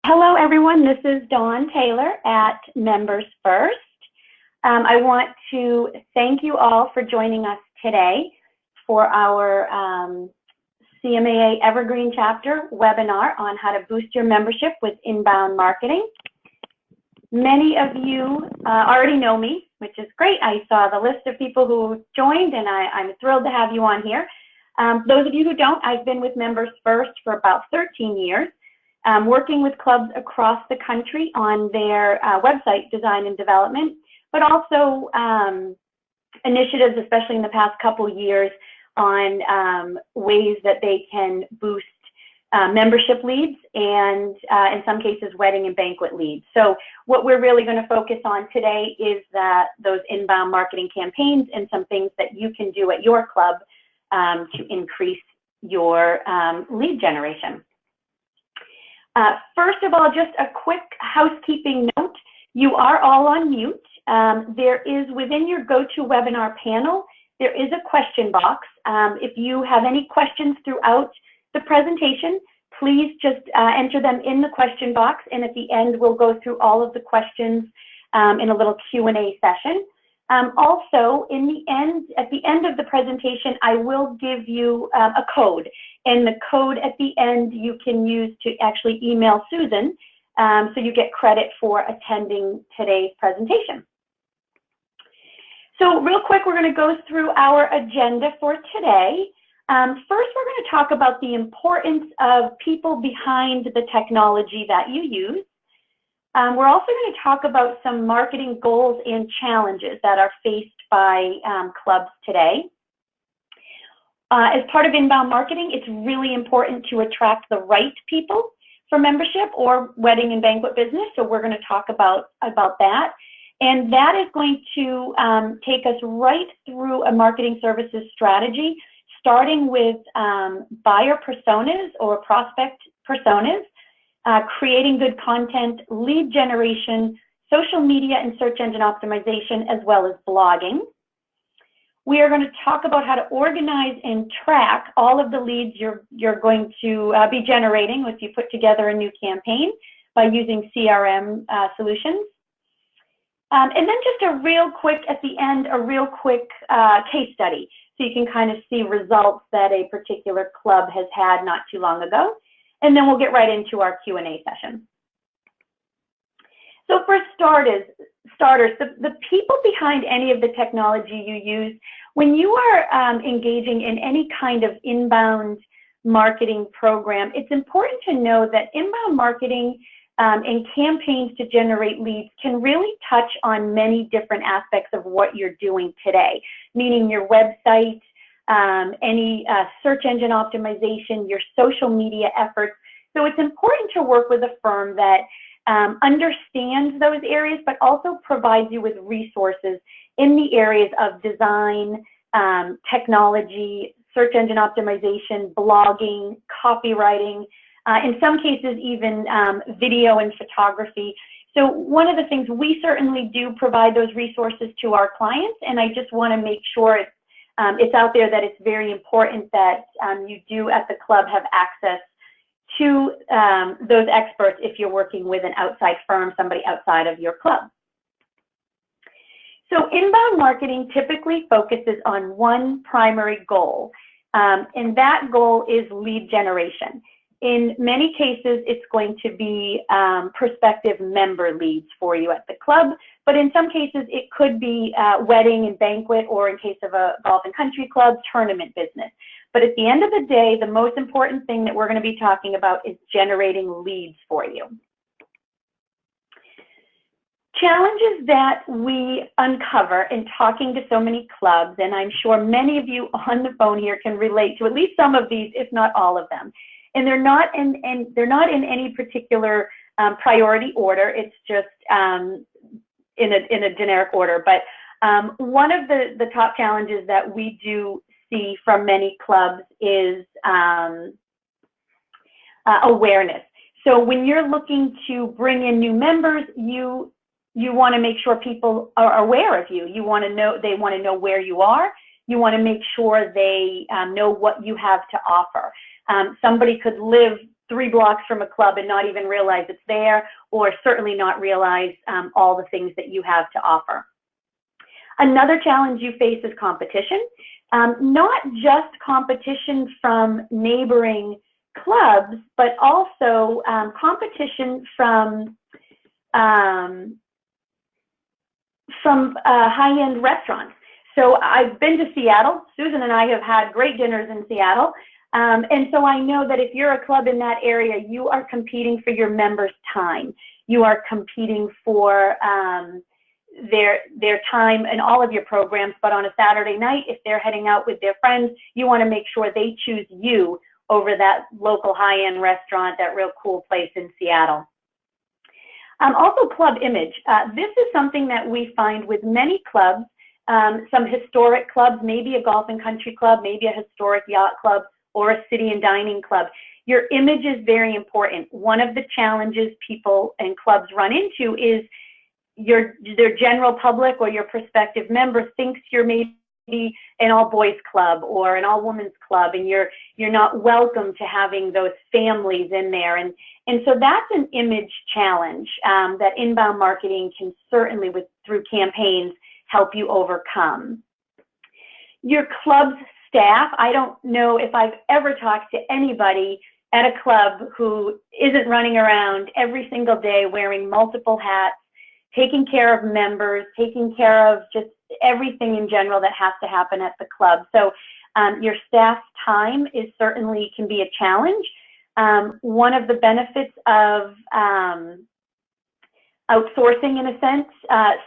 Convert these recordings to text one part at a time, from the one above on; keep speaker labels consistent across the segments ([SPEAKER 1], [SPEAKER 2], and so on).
[SPEAKER 1] Hello, everyone. This is Dawn Taylor at Members First. I want to thank you all for joining us today for our CMAA Evergreen Chapter webinar on how to boost your membership with inbound marketing. Many of you already know me, which is great. I saw the list of people who joined, and I'm thrilled to have you on here. Those of you who don't, I've been with Members First for about 13 years. Working with clubs across the country on their website design and development, but also initiatives, especially in the past couple years, on ways that they can boost membership leads and in some cases wedding and banquet leads. So what we're really going to focus on today is those inbound marketing campaigns and some things that you can do at your club to increase your lead generation. First of all, just a quick housekeeping note. You are all on mute. There is, within your GoToWebinar panel, there is a question box. If you have any questions throughout the presentation, please just enter them in the question box, and at the end, we'll go through all of the questions in a little Q&A session. Also, at the end of the presentation, I will give you a code. And the code at the end you can use to actually email Susan, so you get credit for attending today's presentation. So real quick, we're going to go through our agenda for today. First, we're going to talk about the importance of people behind the technology that you use. We're also going to talk about some marketing goals and challenges that are faced by clubs today. As part of inbound marketing, it's really important to attract the right people for membership or wedding and banquet business. So we're going to talk about that. And that is going to take us right through a marketing services strategy, starting with buyer personas or prospect personas, creating good content, lead generation, social media and search engine optimization, as well as blogging. We are going to talk about how to organize and track all of the leads you're going to be generating if you put together a new campaign by using CRM solutions. And then just a real quick, at the end, a real quick case study, so you can kind of see results that a particular club has had not too long ago. And then we'll get right into our Q&A session. So for starters, the people behind any of the technology you use, when you are engaging in any kind of inbound marketing program, it's important to know that inbound marketing and campaigns to generate leads can really touch on many different aspects of what you're doing today, meaning your website, any search engine optimization, your social media efforts. So it's important to work with a firm that understands those areas, but also provides you with resources in the areas of design, technology, search engine optimization, blogging, copywriting, in some cases even video and photography. So one of the things, we certainly do provide those resources to our clients, and I just want to make sure it's out there that it's very important that you do at the club have access to those experts if you're working with an outside firm, somebody outside of your club. So inbound marketing typically focuses on one primary goal, and that goal is lead generation. In many cases, it's going to be prospective member leads for you at the club, but in some cases, it could be wedding and banquet, or in case of a golf and country club, tournament business. But at the end of the day, the most important thing that we're going to be talking about is generating leads for you. Challenges that we uncover in talking to so many clubs, and I'm sure many of you on the phone here can relate to at least some of these, if not all of them. And they're not in any particular priority order. It's just in a generic order. But one of the top challenges that we do see from many clubs is awareness. So when you're looking to bring in new members, you want to make sure people are aware of you. They want to know where you are. You want to make sure they know what you have to offer. Somebody could live 3 blocks from a club and not even realize it's there, or certainly not realize all the things that you have to offer. Another challenge you face is competition. Not just competition from neighboring clubs, but also competition from high-end restaurants. So I've been to Seattle. Susan and I have had great dinners in Seattle. And so I know that if you're a club in that area, you are competing for your members' time. You are competing for their time and all of your programs. But on a Saturday night, if they're heading out with their friends, you want to make sure they choose you over that local high-end restaurant, that real cool place in Seattle. Also, club image. This is something that we find with many clubs, some historic clubs, maybe a golf and country club, maybe a historic yacht club, or a city and dining club. Your image is very important. One of the challenges people and clubs run into is their general public or your prospective member thinks you're maybe an all-boys club or an all-women's club, and you're not welcome to having those families in there. And so that's an image challenge that inbound marketing can certainly, through campaigns, help you overcome. Your club's staff, I don't know if I've ever talked to anybody at a club who isn't running around every single day wearing multiple hats, taking care of members, taking care of just everything in general that has to happen at the club. So your staff's time certainly can be a challenge. One of the benefits of outsourcing, in a sense,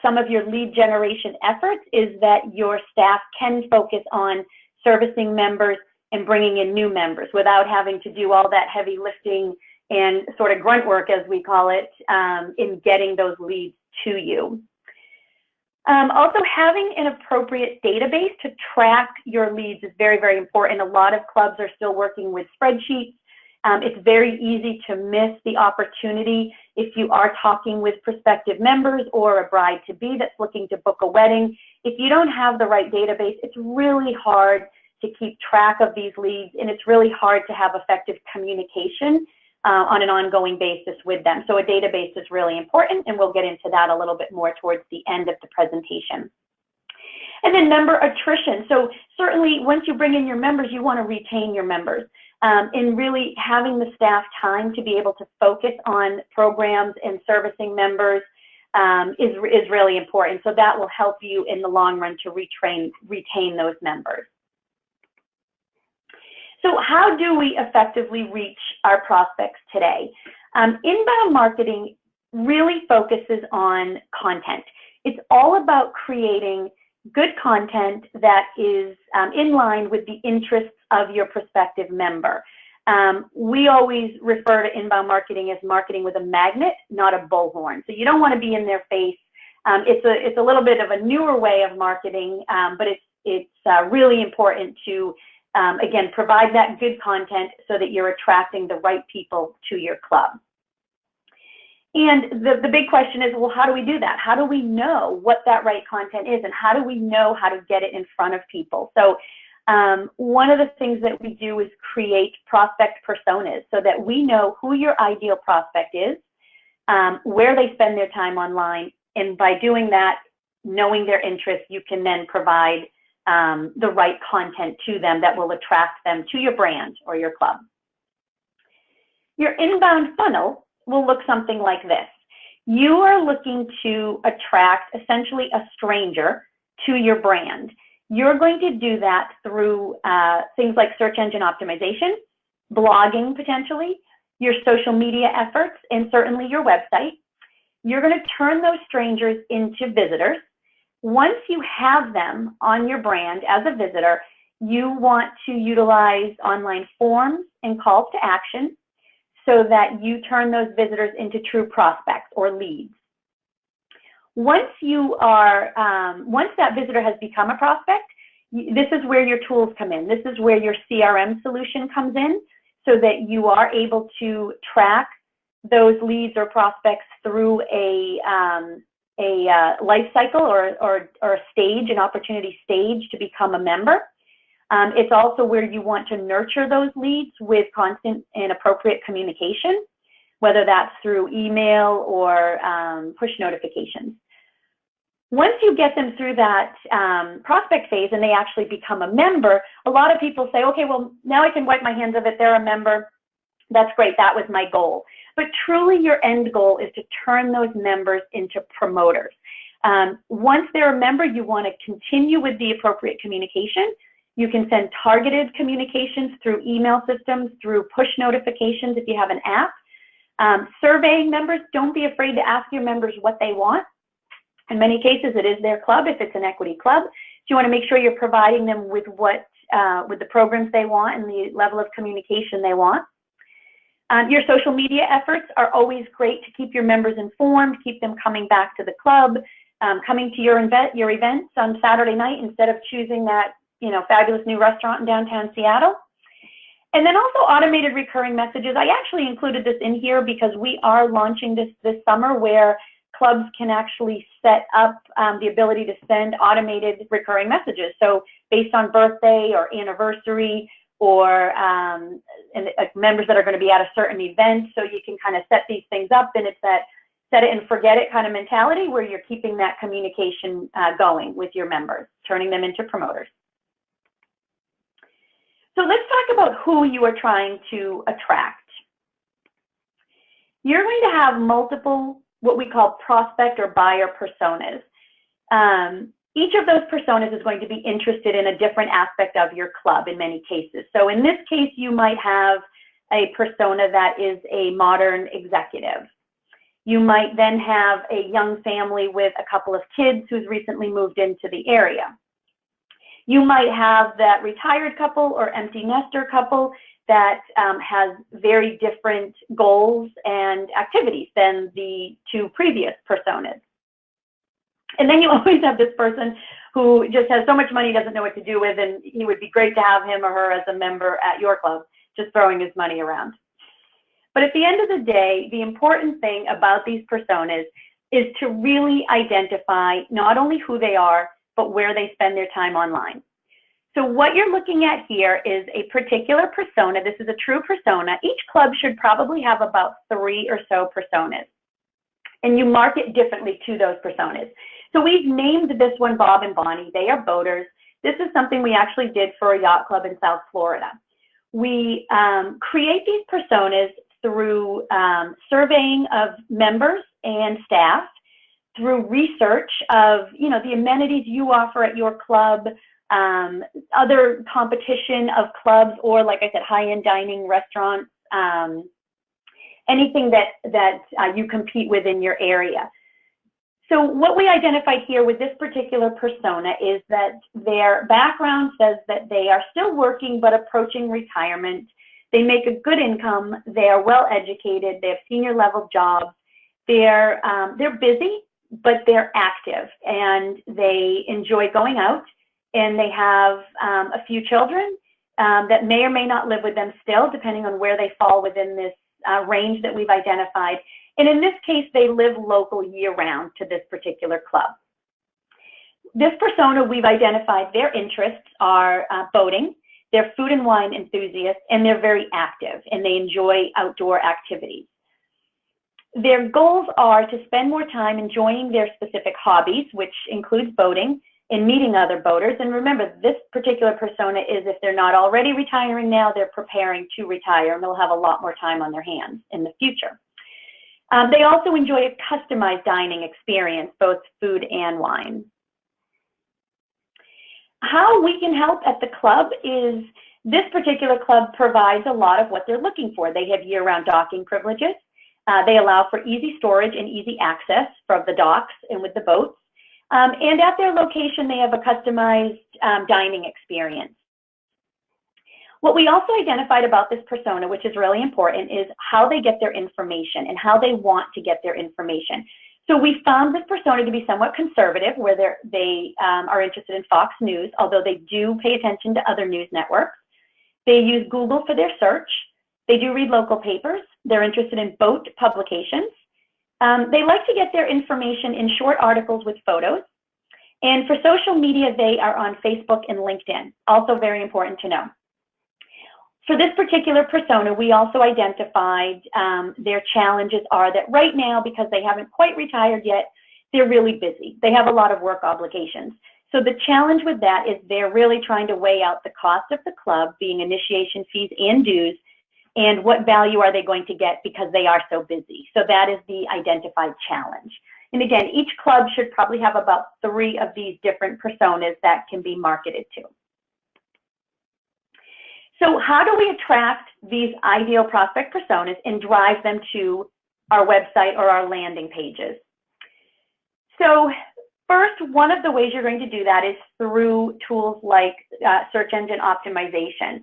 [SPEAKER 1] some of your lead generation efforts is that your staff can focus on servicing members and bringing in new members without having to do all that heavy lifting and sort of grunt work, as we call it, in getting those leads to you. Also, having an appropriate database to track your leads is very, very important. A lot of clubs are still working with spreadsheets. It's very easy to miss the opportunity if you are talking with prospective members or a bride-to-be that's looking to book a wedding. If you don't have the right database, it's really hard to keep track of these leads, and it's really hard to have effective communication on an ongoing basis with them. So a database is really important, and we'll get into that a little bit more towards the end of the presentation. And then member attrition. So certainly once you bring in your members, you want to retain your members. And really having the staff time to be able to focus on programs and servicing members is really important. So that will help you in the long run to retain those members. So how do we effectively reach our prospects today? Inbound marketing really focuses on content. It's all about creating good content that is in line with the interests of your prospective member. We always refer to inbound marketing as marketing with a magnet, not a bullhorn. So you don't want to be in their face. It's a little bit of a newer way of marketing, but it's really important to again, provide that good content so that you're attracting the right people to your club. And the big question is, well, how do we do that? How do we know what that right content is, and how do we know how to get it in front of people? So one of the things that we do is create prospect personas so that we know who your ideal prospect is, where they spend their time online, and by doing that, knowing their interests, you can then provide the right content to them that will attract them to your brand or your club. Your inbound funnel will look something like this. You are looking to attract essentially a stranger to your brand. You're going to do that through things like search engine optimization, blogging potentially, your social media efforts, and certainly your website. You're going to turn those strangers into visitors. Once you have them on your brand as a visitor, you want to utilize online forms and calls to action so that you turn those visitors into true prospects or leads. Once that visitor has become a prospect, this is where your tools come in. This is where your CRM solution comes in so that you are able to track those leads or prospects through a life cycle or a stage, an opportunity stage to become a member. It's also where you want to nurture those leads with constant and appropriate communication, whether that's through email or push notifications. Once you get them through that prospect phase and they actually become a member, a lot of people say, okay, well, now I can wipe my hands of it. They're a member. That's great. That was my goal. But truly, your end goal is to turn those members into promoters. Once they're a member, you want to continue with the appropriate communication. You can send targeted communications through email systems, through push notifications if you have an app. Surveying members, don't be afraid to ask your members what they want. In many cases, it is their club if it's an equity club. So you want to make sure you're providing them with with the programs they want and the level of communication they want. Your social media efforts are always great to keep your members informed, keep them coming back to the club, coming to your events on Saturday night instead of choosing that fabulous new restaurant in downtown Seattle. And then also automated recurring messages. I actually included this in here because we are launching this summer where clubs can actually set up the ability to send automated recurring messages. So based on birthday or anniversary or members that are going to be at a certain event, so you can kind of set these things up, and it's that set it and forget it kind of mentality where you're keeping that communication going with your members, turning them into promoters. So let's talk about who you are trying to attract. You're going to have multiple, what we call prospect or buyer personas. Each of those personas is going to be interested in a different aspect of your club in many cases. So in this case, you might have a persona that is a modern executive. You might then have a young family with a couple of kids who's recently moved into the area. You might have that retired couple or empty nester couple that has very different goals and activities than the two previous personas. And then you always have this person who just has so much money, doesn't know what to do with, and it would be great to have him or her as a member at your club, just throwing his money around. But at the end of the day, the important thing about these personas is to really identify not only who they are, but where they spend their time online. So what you're looking at here is a particular persona. This is a true persona. Each club should probably have about 3 or so personas, and you market differently to those personas. So we've named this one Bob and Bonnie. They are boaters. This is something we actually did for a yacht club in South Florida. We create these personas through surveying of members and staff, through research of the amenities you offer at your club, other competition of clubs, or like I said, high-end dining restaurants, anything that you compete with in your area. So what we identified here with this particular persona is that their background says that they are still working but approaching retirement. They make a good income. They are well educated. They have senior level jobs. They're busy, but they're active, and they enjoy going out, and they have a few children that may or may not live with them still, depending on where they fall within this range that we've identified. And in this case, they live local year-round to this particular club. This persona, we've identified their interests are boating, they're food and wine enthusiasts, and they're very active, and they enjoy outdoor activities. Their goals are to spend more time enjoying their specific hobbies, which includes boating, and meeting other boaters. And remember, this particular persona is, if they're not already retiring now, they're preparing to retire, and they'll have a lot more time on their hands in the future. They also enjoy a customized dining experience, both food and wine. How we can help at the club is this particular club provides a lot of what they're looking for. They have year-round docking privileges. They allow for easy storage and easy access from the docks and with the boats. And at their location, they have a customized dining experience. What we also identified about this persona, which is really important, is how they get their information and how they want to get their information. So we found this persona to be somewhat conservative, where they are interested in Fox News, although they do pay attention to other news networks. They use Google for their search. They do read local papers. They're interested in boat publications. They like to get their information in short articles with photos. And for social media, they are on Facebook and LinkedIn. Also very important to know. For this particular persona, we also identified their challenges are that right now, because they haven't quite retired yet, they're really busy. They have a lot of work obligations. So the challenge with that is they're really trying to weigh out the cost of the club, being initiation fees and dues, and what value are they going to get because they are so busy. So that is the identified challenge. And again, each club should probably have about 3 of these different personas that can be marketed to. So how do we attract these ideal prospect personas and drive them to our website or our landing pages? So first, one of the ways you're going to do that is through tools like search engine optimization.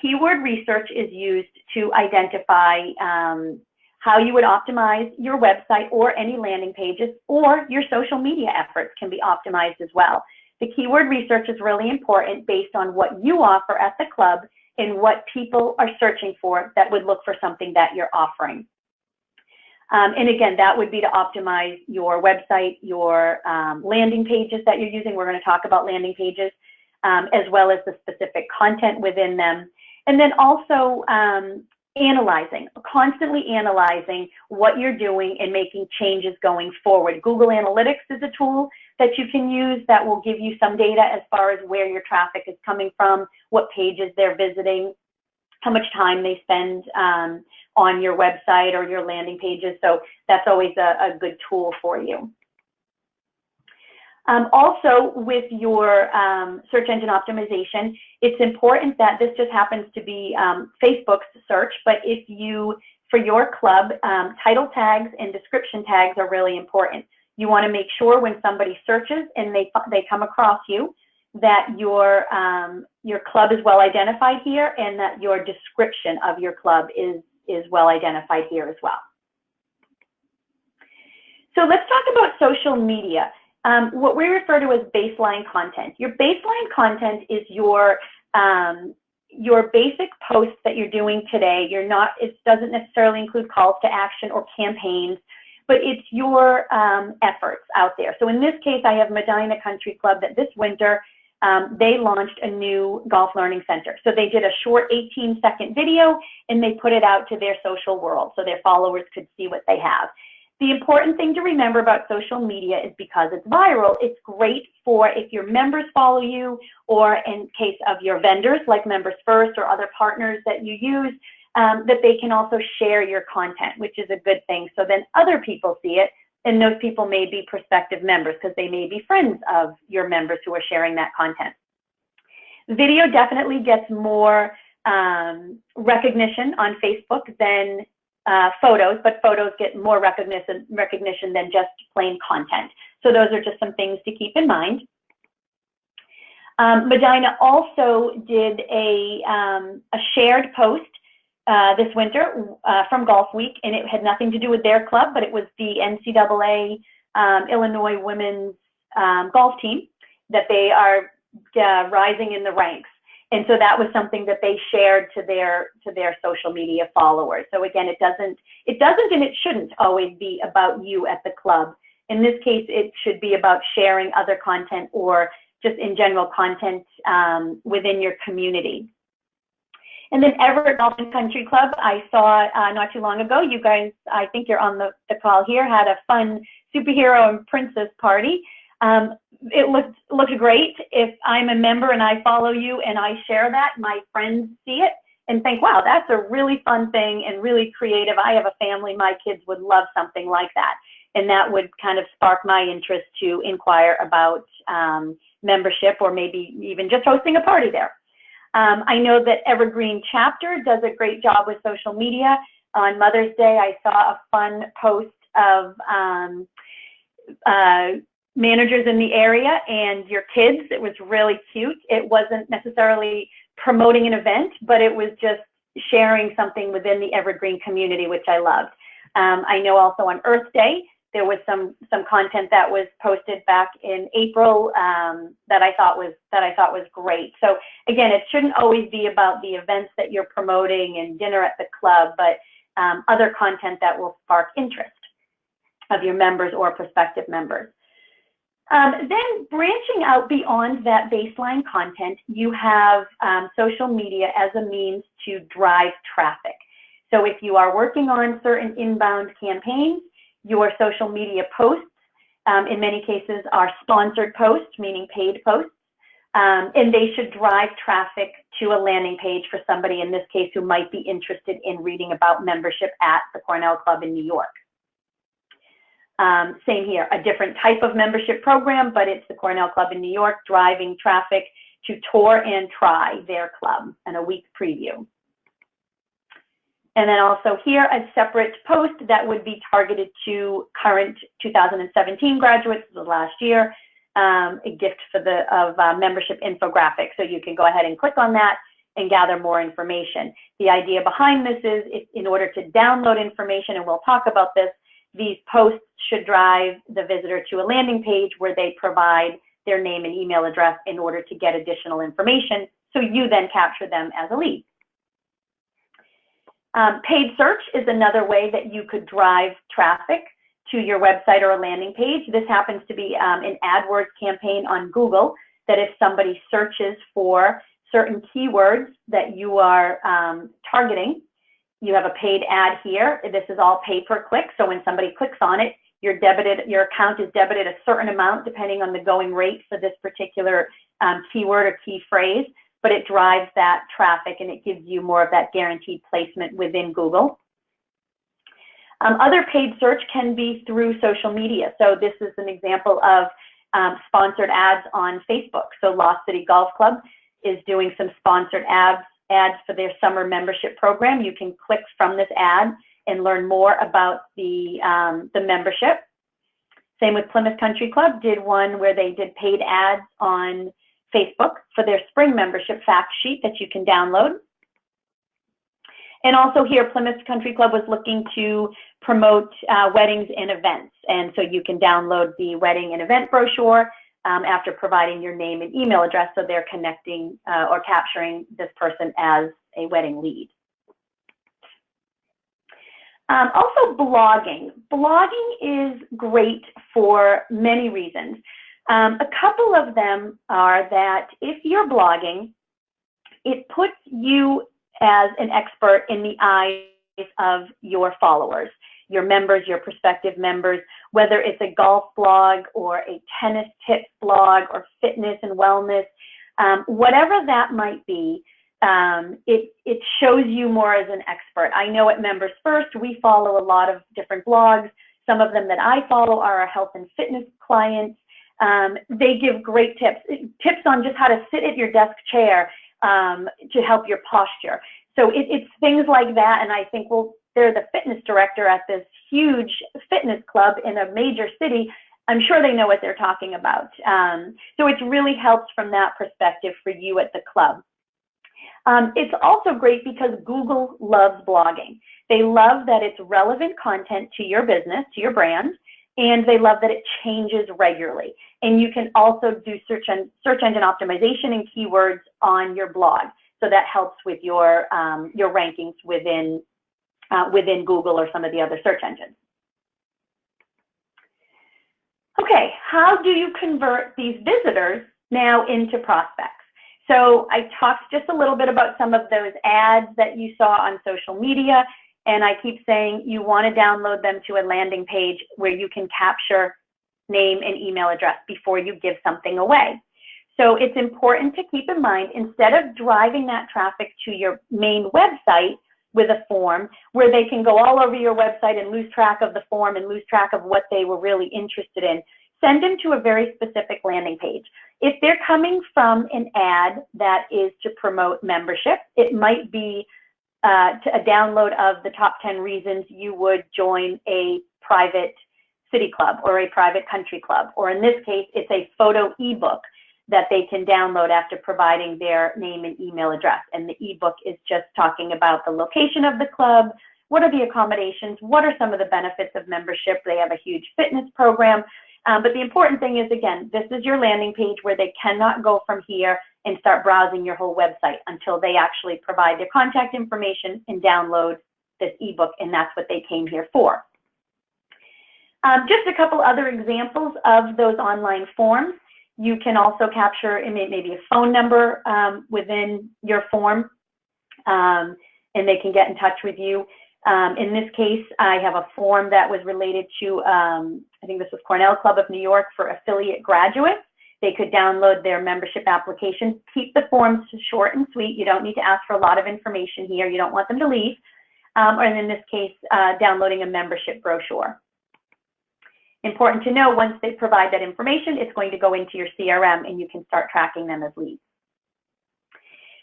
[SPEAKER 1] Keyword research is used to identify how you would optimize your website or any landing pages, or your social media efforts can be optimized as well. The keyword research is really important based on what you offer at the club and what people are searching for that would look for something that you're offering. And again, that would be to optimize your website, your landing pages that you're using. We're going to talk about landing pages, as well as the specific content within them. And then also constantly analyzing what you're doing and making changes going forward. Google Analytics is a tool that you can use that will give you some data as far as where your traffic is coming from, what pages they're visiting, how much time they spend on your website or your landing pages. So that's always a good tool for you. Also, with your search engine optimization, it's important that this just happens to be Facebook's search, but if you, for your club, title tags and description tags are really important. You want to make sure when somebody searches and they come across you, that your club is well identified here and that your description of your club is well identified here as well. So let's talk about social media. What we refer to as baseline content. Your baseline content is your basic posts that you're doing today. It doesn't necessarily include calls to action or campaigns, but it's your efforts out there. So in this case, I have Medina Country Club that this winter, they launched a new golf learning center. So they did a short 18-second video and they put it out to their social world so their followers could see what they have. The important thing to remember about social media is because it's viral, it's great for if your members follow you, or in case of your vendors like Members First or other partners that you use, that they can also share your content, which is a good thing. So then other people see it, and those people may be prospective members because they may be friends of your members who are sharing that content. Video definitely gets more recognition on Facebook than photos, but photos get more recognition than just plain content. So those are just some things to keep in mind. Medina also did a shared post this winter from Golf Week, and it had nothing to do with their club, but it was the NCAA Illinois women's golf team that they are rising in the ranks. And so that was something that they shared to their social media followers. So again, it doesn't and it shouldn't always be about you at the club. In this case, it should be about sharing other content or just in general content within your community. And then Everett Golf and Country Club, I saw not too long ago, you guys, I think you're on the call here, had a fun superhero and princess party. It looked great. If I'm a member and I follow you and I share that, my friends see it and think, wow, that's a really fun thing and really creative. I have a family, my kids would love something like that. And that would kind of spark my interest to inquire about membership or maybe even just hosting a party there. I know that Evergreen chapter does a great job with social media. On Mother's Day, I saw a fun post of managers in the area and your kids. It was really cute. It wasn't necessarily promoting an event, but it was just sharing something within the Evergreen community, which I loved. I know also on Earth Day, there was some content that was posted back in April that I thought was great. So again, it shouldn't always be about the events that you're promoting and dinner at the club, but other content that will spark interest of your members or prospective members. Then branching out beyond that baseline content, you have social media as a means to drive traffic. So if you are working on certain inbound campaigns, your social media posts, in many cases, are sponsored posts, meaning paid posts, and they should drive traffic to a landing page for somebody, in this case, who might be interested in reading about membership at the Cornell Club in New York. Same here, a different type of membership program, but it's the Cornell Club in New York driving traffic to tour and try their club and a week preview. And then also here, a separate post that would be targeted to current 2017 graduates of last year, a gift for the membership infographic. So you can go ahead and click on that and gather more information. The idea behind this is in order to download information, and we'll talk about this, these posts should drive the visitor to a landing page where they provide their name and email address in order to get additional information, so you then capture them as a lead. Paid search is another way that you could drive traffic to your website or a landing page. This happens to be an AdWords campaign on Google, that if somebody searches for certain keywords that you are targeting, you have a paid ad here. This is all pay per click. So when somebody clicks on it, your account is debited a certain amount depending on the going rate for this particular keyword or key phrase, but it drives that traffic and it gives you more of that guaranteed placement within Google. Other paid search can be through social media. So this is an example of sponsored ads on Facebook. So Lost City Golf Club is doing some sponsored ads for their summer membership program. You can click from this ad and learn more about the membership. Same with Plymouth Country Club, did one where they did paid ads on Facebook for their spring membership fact sheet that you can download. And also here, Plymouth Country Club was looking to promote weddings and events. And so you can download the wedding and event brochure after providing your name and email address, so they're connecting or capturing this person as a wedding lead. Also blogging. Blogging is great for many reasons. A couple of them are that if you're blogging, it puts you as an expert in the eyes of your followers, your members, your prospective members, whether it's a golf blog or a tennis tips blog or fitness and wellness, whatever that might be, it shows you more as an expert. I know at Members First, we follow a lot of different blogs. Some of them that I follow are our health and fitness clients. They give great tips on just how to sit at your desk chair to help your posture. So it's things like that, and I think, well, they're the fitness director at this huge fitness club in a major city. I'm sure they know what they're talking about. So it really helps from that perspective for you at the club. It's also great because Google loves blogging. They love that it's relevant content to your business, to your brand, and they love that it changes regularly. And you can also do search engine optimization and keywords on your blog. So that helps with your rankings within Google or some of the other search engines. Okay, how do you convert these visitors now into prospects? So I talked just a little bit about some of those ads that you saw on social media, and I keep saying you want to download them to a landing page where you can capture name and email address before you give something away. So it's important to keep in mind, instead of driving that traffic to your main website with a form where they can go all over your website and lose track of the form and lose track of what they were really interested in, send them to a very specific landing page. If they're coming from an ad that is to promote membership, it might be a download of the top 10 reasons you would join a private city club or a private country club. Or in this case, it's a photo ebook that they can download after providing their name and email address. And the ebook is just talking about the location of the club, what are the accommodations, what are some of the benefits of membership. They have a huge fitness program. But the important thing is, again, this is your landing page where they cannot go from here and start browsing your whole website until they actually provide their contact information and download this ebook, and that's what they came here for. Just a couple other examples of those online forms. You can also capture maybe a phone number within your form, and they can get in touch with you. In this case, I have a form that was related to, I think this was Cornell Club of New York for affiliate graduates. They could download their membership application. Keep the forms short and sweet. You don't need to ask for a lot of information here. You don't want them to leave. Or in this case, downloading a membership brochure. Important to know, once they provide that information, it's going to go into your CRM and you can start tracking them as leads.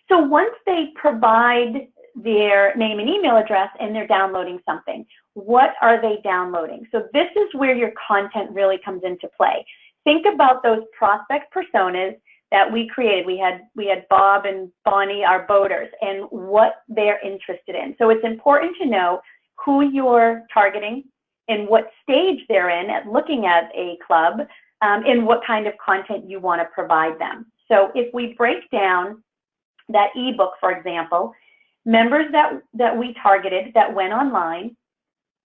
[SPEAKER 1] So once they provide their name and email address and they're downloading something, what are they downloading? So this is where your content really comes into play. Think about those prospect personas that we created. We had Bob and Bonnie, our boaters, and what they're interested in. So it's important to know who you're targeting and what stage they're in at looking at a club, and what kind of content you want to provide them. So if we break down that ebook, for example, members that we targeted that went online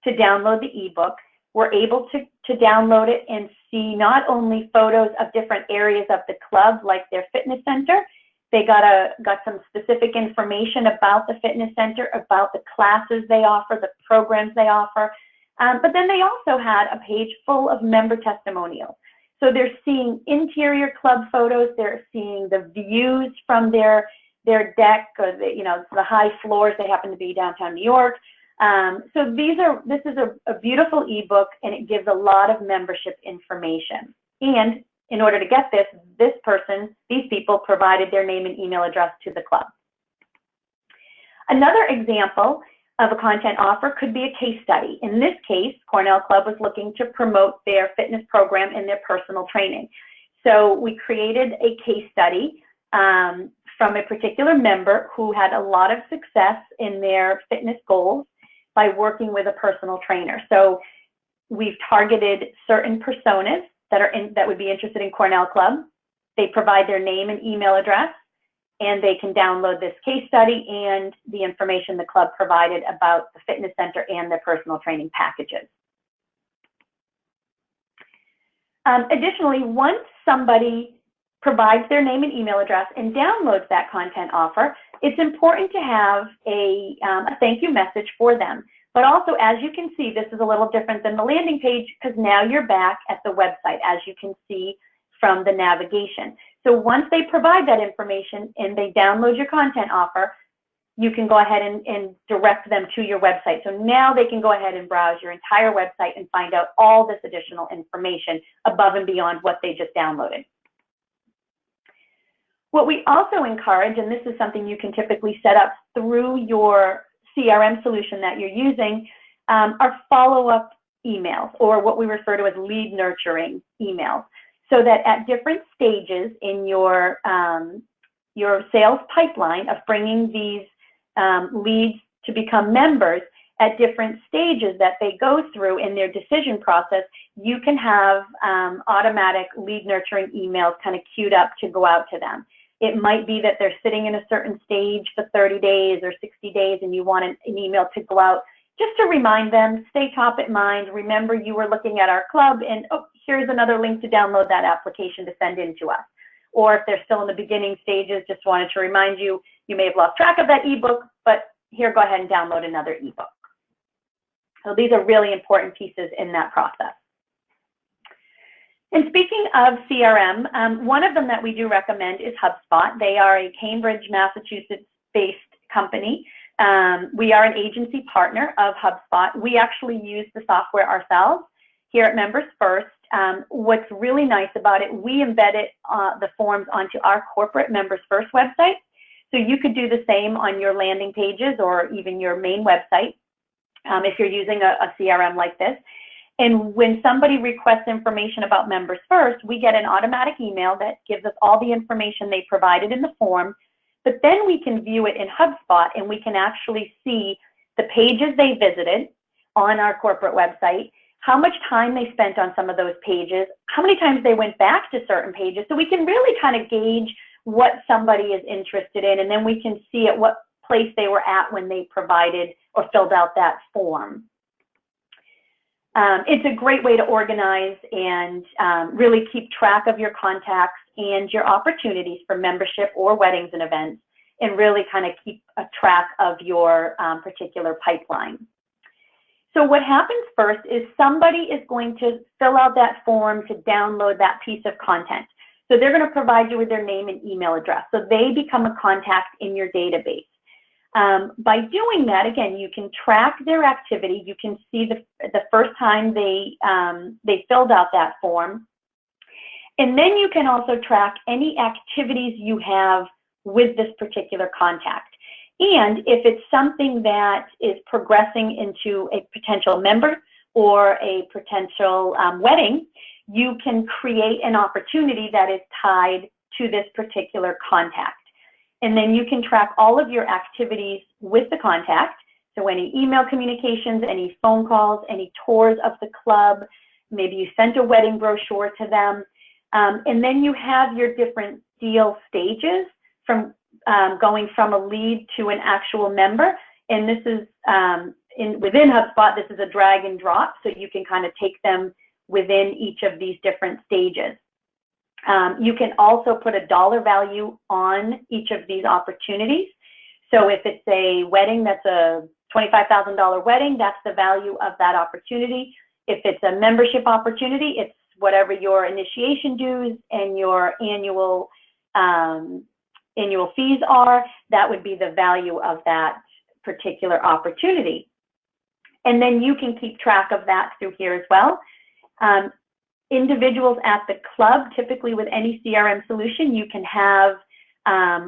[SPEAKER 1] to download the ebook were able to download it and see not only photos of different areas of the club, like their fitness center. They got some specific information about the fitness center, about the classes they offer, the programs they offer. But then they also had a page full of member testimonials. So they're seeing interior club photos. They're seeing the views from their deck, or the high floors. They happen to be downtown New York. So this is a beautiful ebook, and it gives a lot of membership information. And in order to get these people provided their name and email address to the club. Another example of a content offer could be a case study. In this case, Cornell Club was looking to promote their fitness program and their personal training. So we created a case study from a particular member who had a lot of success in their fitness goals by working with a personal trainer. So we've targeted certain personas that would be interested in Cornell Club. They provide their name and email address, and they can download this case study and the information the club provided about the fitness center and their personal training packages. Additionally, once somebody provides their name and email address and downloads that content offer, it's important to have a thank you message for them. But also, as you can see, this is a little different than the landing page, because now you're back at the website, as you can see from the navigation. So once they provide that information and they download your content offer, you can go ahead and direct them to your website. So now they can go ahead and browse your entire website and find out all this additional information above and beyond what they just downloaded. What we also encourage, and this is something you can typically set up through your CRM solution that you're using, are follow-up emails, or what we refer to as lead nurturing emails, so that at different stages in your sales pipeline of bringing these leads to become members, at different stages that they go through in their decision process, you can have automatic lead nurturing emails kind of queued up to go out to them. It might be that they're sitting in a certain stage for 30 days or 60 days, and you want an email to go out just to remind them, stay top of mind, remember you were looking at our club, and oh, here's another link to download that application to send in to us. Or if they're still in the beginning stages, just wanted to remind you, you may have lost track of that ebook, but here, go ahead and download another ebook. So these are really important pieces in that process. And speaking of CRM, one of them that we do recommend is HubSpot. They are a Cambridge, Massachusetts-based company. We are an agency partner of HubSpot. We actually use the software ourselves here at Members First. What's really nice about it, we embedded the forms onto our corporate Members First website. So you could do the same on your landing pages or even your main website if you're using a CRM like this. And when somebody requests information about Members First, we get an automatic email that gives us all the information they provided in the form, but then we can view it in HubSpot, and we can actually see the pages they visited on our corporate website, how much time they spent on some of those pages, how many times they went back to certain pages, so we can really kind of gauge what somebody is interested in, and then we can see at what place they were at when they provided or filled out that form. It's a great way to organize and really keep track of your contacts and your opportunities for membership or weddings and events, and really kind of keep a track of your particular pipeline. So what happens first is somebody is going to fill out that form to download that piece of content. So they're going to provide you with their name and email address. So they become a contact in your database. By doing that, again, you can track their activity. You can see the first time they filled out that form. And then you can also track any activities you have with this particular contact. And if it's something that is progressing into a potential member or a potential wedding, you can create an opportunity that is tied to this particular contact. And then you can track all of your activities with the contact. So any email communications, any phone calls, any tours of the club, maybe you sent a wedding brochure to them. And then you have your different deal stages from going from a lead to an actual member. And this is, within HubSpot, this is a drag and drop, so you can kind of take them within each of these different stages. You can also put a dollar value on each of these opportunities. So if it's a wedding that's a $25,000 wedding, that's the value of that opportunity. If it's a membership opportunity, it's whatever your initiation dues and your annual fees are, that would be the value of that particular opportunity. And then you can keep track of that through here as well. Individuals at the club, typically with any CRM solution, you can have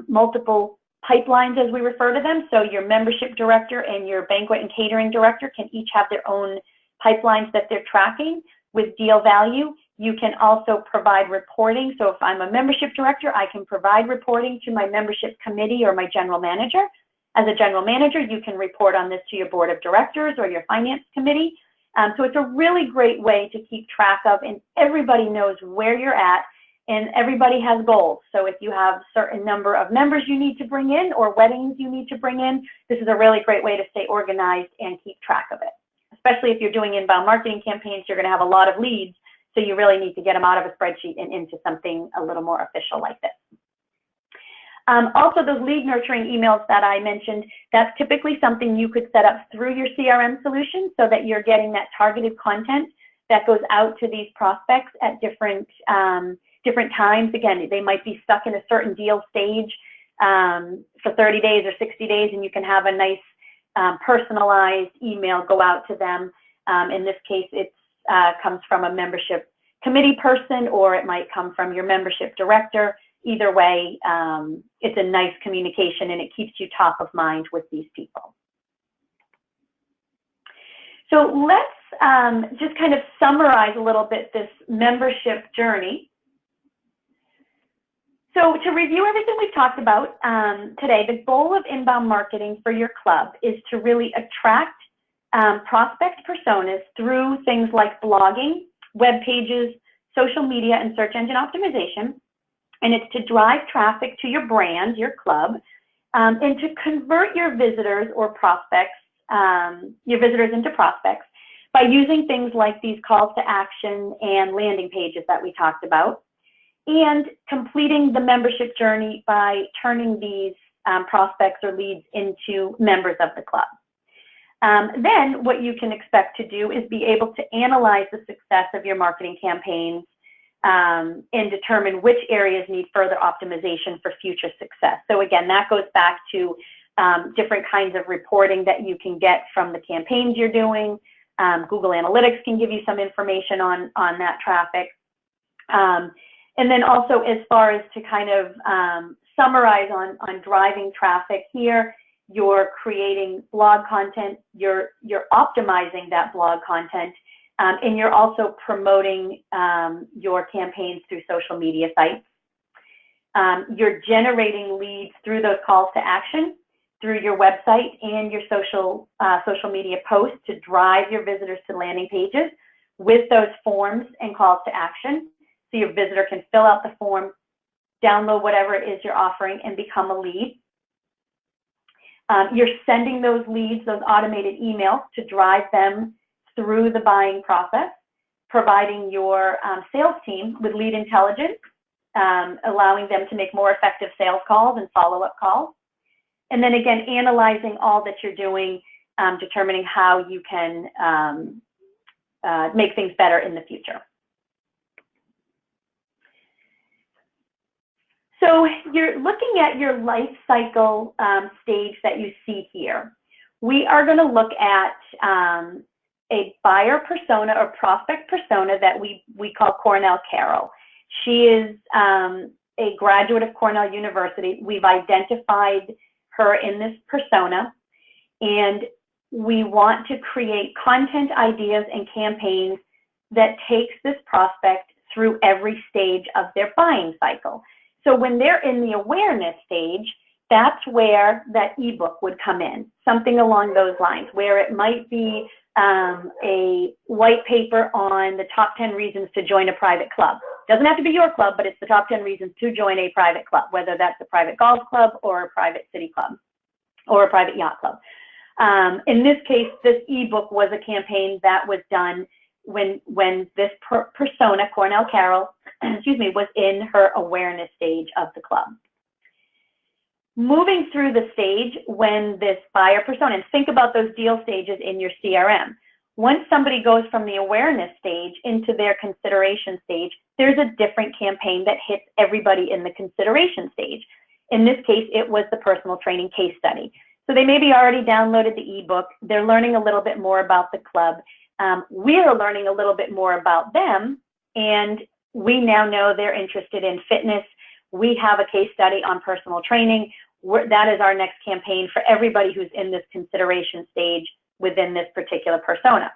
[SPEAKER 1] multiple pipelines, as we refer to them. So your membership director and your banquet and catering director can each have their own pipelines that they're tracking with deal value. You can also provide reporting. So if I'm a membership director, I can provide reporting to my membership committee or my general manager. As a general manager, you can report on this to your board of directors or your finance committee. So it's a really great way to keep track of, and everybody knows where you're at, and everybody has goals. So if you have a certain number of members you need to bring in or weddings you need to bring in, this is a really great way to stay organized and keep track of it. Especially if you're doing inbound marketing campaigns, you're going to have a lot of leads, so you really need to get them out of a spreadsheet and into something a little more official like this. Also, those lead nurturing emails that I mentioned, that's typically something you could set up through your CRM solution so that you're getting that targeted content that goes out to these prospects at different times. Again, they might be stuck in a certain deal stage for 30 days or 60 days, and you can have a nice personalized email go out to them. In this case, it comes from a membership committee person, or it might come from your membership director. Either way, it's a nice communication, and it keeps you top of mind with these people. So let's just kind of summarize a little bit this membership journey. So to review everything we've talked about today, the goal of inbound marketing for your club is to really attract prospect personas through things like blogging, web pages, social media, and search engine optimization. And it's to drive traffic to your brand, your club, and to convert your visitors or prospects, your visitors into prospects by using things like these calls to action and landing pages that we talked about, and completing the membership journey by turning these prospects or leads into members of the club. Then what you can expect to do is be able to analyze the success of your marketing campaigns and determine which areas need further optimization for future success. So again, that goes back to different kinds of reporting that you can get from the campaigns you're doing. Google Analytics can give you some information on that traffic. And then also, as far as to kind of summarize on driving traffic here, you're creating blog content, you're optimizing that blog content, and you're also promoting your campaigns through social media sites. You're generating leads through those calls to action, through your website and your social media posts to drive your visitors to landing pages with those forms and calls to action. So your visitor can fill out the form, download whatever it is you're offering, and become a lead. You're sending those leads, those automated emails, to drive them through the buying process, providing your sales team with lead intelligence, allowing them to make more effective sales calls and follow-up calls. And then again, analyzing all that you're doing, determining how you can make things better in the future. So you're looking at your life cycle stage that you see here. We are going to look at a buyer persona or prospect persona that we call Cornell Carroll. She is a graduate of Cornell University. We've identified her in this persona, and we want to create content, ideas, and campaigns that takes this prospect through every stage of their buying cycle. So when they're in the awareness stage, that's where that ebook would come in, something along those lines, where it might be a white paper on the top 10 reasons to join a private club. Doesn't have to be your club, but it's the top 10 reasons to join a private club, whether that's a private golf club or a private city club or a private yacht club. In this case, this ebook was a campaign that was done when this persona, Cornell Carroll, excuse me, was in her awareness stage of the club. Moving through the stage when this buyer persona, and think about those deal stages in your CRM. Once somebody goes from the awareness stage into their consideration stage, there's a different campaign that hits everybody in the consideration stage. In this case, it was the personal training case study. So they maybe already downloaded the ebook. They're learning a little bit more about the club. We're learning a little bit more about them, and we now know they're interested in fitness. We have a case study on personal training. That is our next campaign for everybody who's in this consideration stage within this particular persona.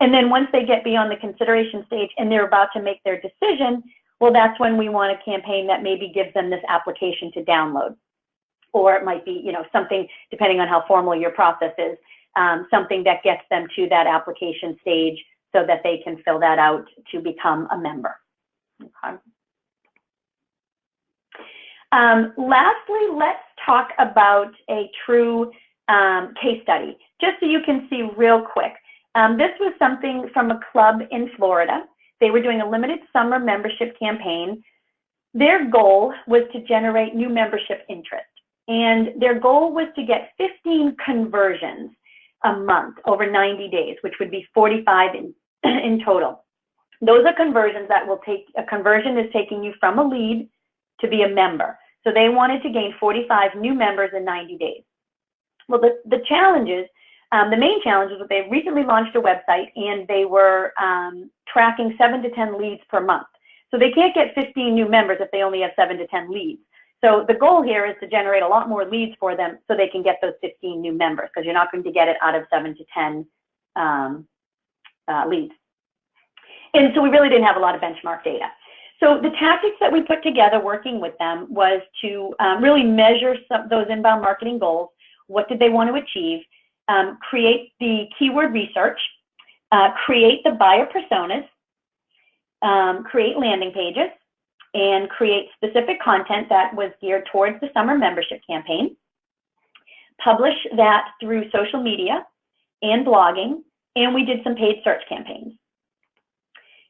[SPEAKER 1] And then once they get beyond the consideration stage and they're about to make their decision, well, that's when we want a campaign that maybe gives them this application to download. Or it might be, you know, something, depending on how formal your process is, something that gets them to that application stage so that they can fill that out to become a member. Okay. Lastly, let's talk about a true case study, just so you can see real quick. This was something from a club in Florida. They were doing a limited summer membership campaign. Their goal was to generate new membership interest. And their goal was to get 15 conversions a month over 90 days, which would be 45 in total. Those are conversions that will take, a conversion is taking you from a lead to be a member. So they wanted to gain 45 new members in 90 days. Well, the challenges, the main challenge is that they recently launched a website and they were tracking 7 to 10 leads per month. So they can't get 15 new members if they only have 7 to 10 leads. So the goal here is to generate a lot more leads for them so they can get those 15 new members, because you're not going to get it out of 7 to 10 leads. And so we really didn't have a lot of benchmark data. So the tactics that we put together working with them was to really measure those inbound marketing goals. What did they want to achieve? Create the keyword research, create the buyer personas, create landing pages, and create specific content that was geared towards the summer membership campaign, publish that through social media and blogging, and we did some paid search campaigns.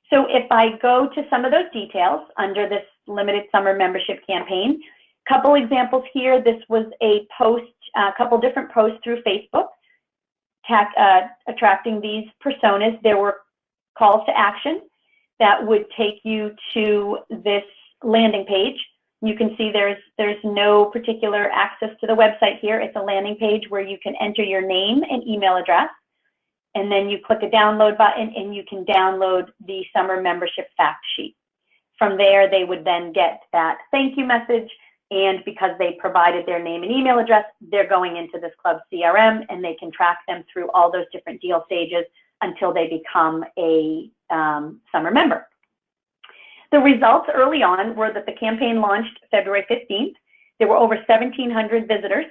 [SPEAKER 1] So if I go to some of those details under this limited summer membership campaign, couple examples here. This was a post, a couple different posts through Facebook, attracting these personas. There were calls to action that would take you to this landing page. You can see there's no particular access to the website here. It's a landing page where you can enter your name and email address, and then you click a download button and you can download the summer membership fact sheet. From there, they would then get that thank you message, and because they provided their name and email address, they're going into this club CRM and they can track them through all those different deal stages until they become a summer member. The results early on were that the campaign launched February 15th. There were over 1,700 visitors,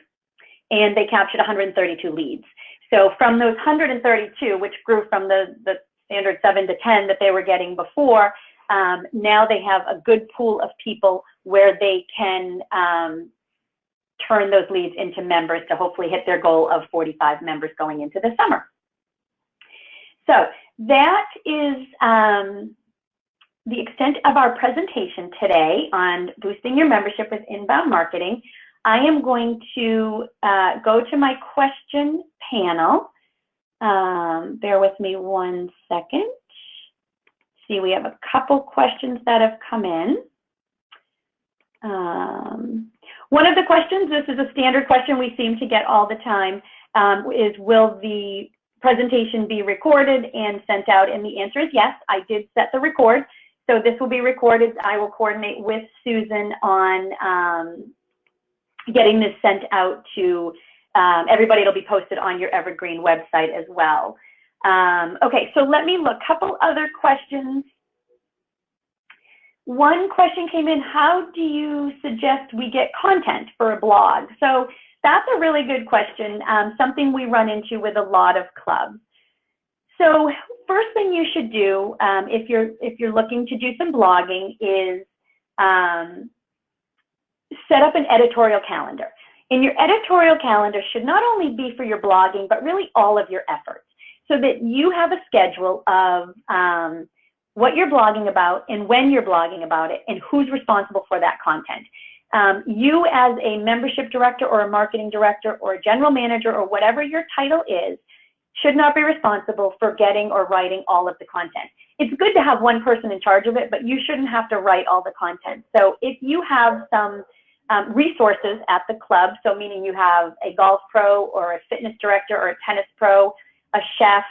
[SPEAKER 1] and they captured 132 leads. So from those 132, which grew from the standard 7 to 10 that they were getting before, now they have a good pool of people where they can turn those leads into members to hopefully hit their goal of 45 members going into the summer. So that is the extent of our presentation today on boosting your membership with inbound marketing. I am going to go to my question panel. Bear with me one second. See, we have a couple questions that have come in. One of the questions, this is a standard question we seem to get all the time, is will the presentation be recorded and sent out? And the answer is yes, I did set the record. So this will be recorded. I will coordinate with Susan on getting this sent out to everybody. It'll be posted on your Evergreen website as well. Okay, so let me look. Couple other questions. One question came in, how do you suggest we get content for a blog? So that's a really good question, something we run into with a lot of clubs. So first thing you should do if you're looking to do some blogging is set up an editorial calendar. And your editorial calendar should not only be for your blogging, but really all of your efforts, so that you have a schedule of what you're blogging about and when you're blogging about it and who's responsible for that content. You as a membership director or a marketing director or a general manager or whatever your title is should not be responsible for getting or writing all of the content. It's good to have one person in charge of it, but you shouldn't have to write all the content. So if you have some resources at the club, so meaning you have a golf pro or a fitness director or a tennis pro, a chef,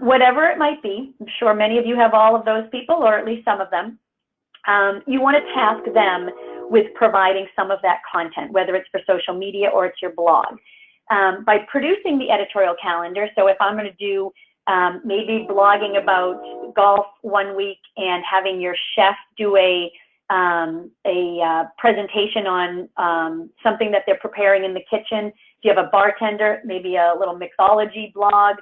[SPEAKER 1] whatever it might be, I'm sure many of you have all of those people, or at least some of them. You want to task them with providing some of that content, whether it's for social media or it's your blog. By producing the editorial calendar, so if I'm going to do maybe blogging about golf one week and having your chef do a presentation on something that they're preparing in the kitchen, if you have a bartender, maybe a little mixology blog,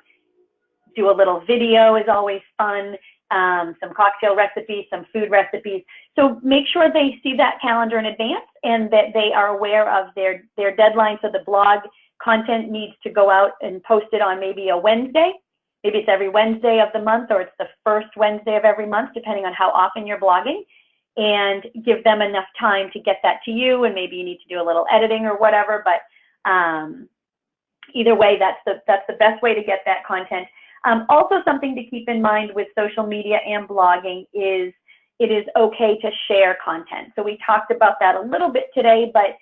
[SPEAKER 1] do a little video is always fun, some cocktail recipes, some food recipes. So make sure they see that calendar in advance and that they are aware of their deadline. So the blog content needs to go out and posted on maybe a Wednesday. Maybe it's every Wednesday of the month, or it's the first Wednesday of every month, depending on how often you're blogging, and give them enough time to get that to you. And maybe you need to do a little editing or whatever, but either way, that's the best way to get that content. Also, something to keep in mind with social media and blogging is it is okay to share content. So we talked about that a little bit today, but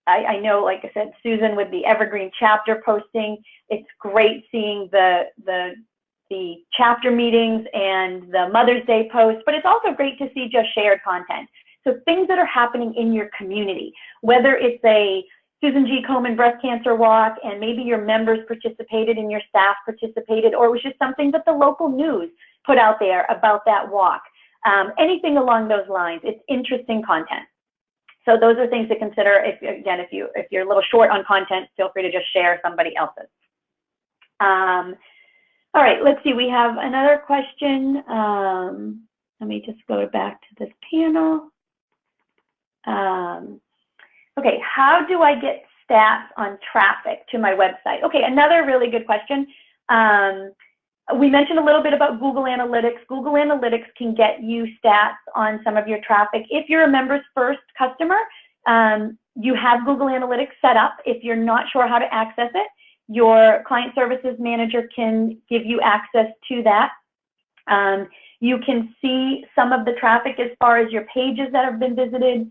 [SPEAKER 1] I know, like I said, Susan, with the Evergreen chapter posting, it's great seeing the chapter meetings and the Mother's Day posts, but it's also great to see just shared content. So things that are happening in your community, whether it's a Susan G. Komen breast cancer walk and maybe your members participated and your staff participated, or it was just something that the local news put out there about that walk. Anything along those lines, it's interesting content. So those are things to consider. If you're a little short on content, feel free to just share somebody else's. All right, let's see. We have another question. Let me just go back to this panel. Okay, how do I get stats on traffic to my website? Okay, another really good question. We mentioned a little bit about Google Analytics. Google Analytics can get you stats on some of your traffic. If you're a Members First customer, you have Google Analytics set up. If you're not sure how to access it, your Client Services Manager can give you access to that. You can see some of the traffic as far as your pages that have been visited,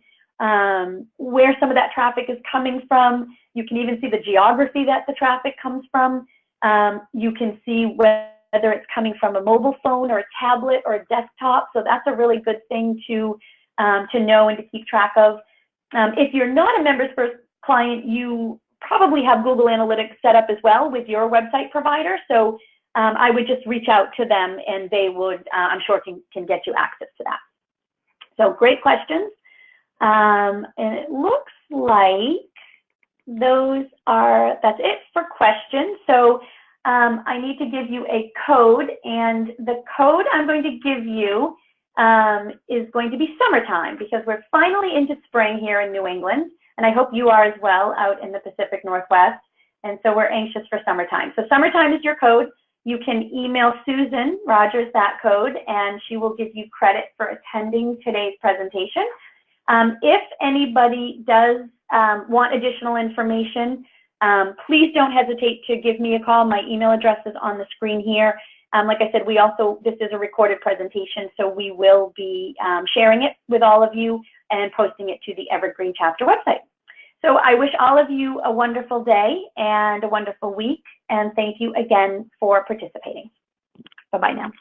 [SPEAKER 1] where some of that traffic is coming from. You can even see the geography that the traffic comes from. You can see whether it's coming from a mobile phone or a tablet or a desktop. So that's a really good thing to know and to keep track of. If you're not a Members First client, you probably have Google Analytics set up as well with your website provider. So I would just reach out to them and they would, I'm sure, can get you access to that. So great questions. And it looks like that's it for questions. So I need to give you a code, and the code I'm going to give you is going to be summertime, because we're finally into spring here in New England, and I hope you are as well out in the Pacific Northwest. And so we're anxious for summertime. So summertime is your code. you can email Susan Rogers that code, and she will give you credit for attending today's presentation. If anybody does want additional information, please don't hesitate to give me a call. My email address is on the screen here. Like I said, this is a recorded presentation, so we will be sharing it with all of you and posting it to the Evergreen chapter website. So I wish all of you a wonderful day and a wonderful week, and thank you again for participating. Bye-bye now.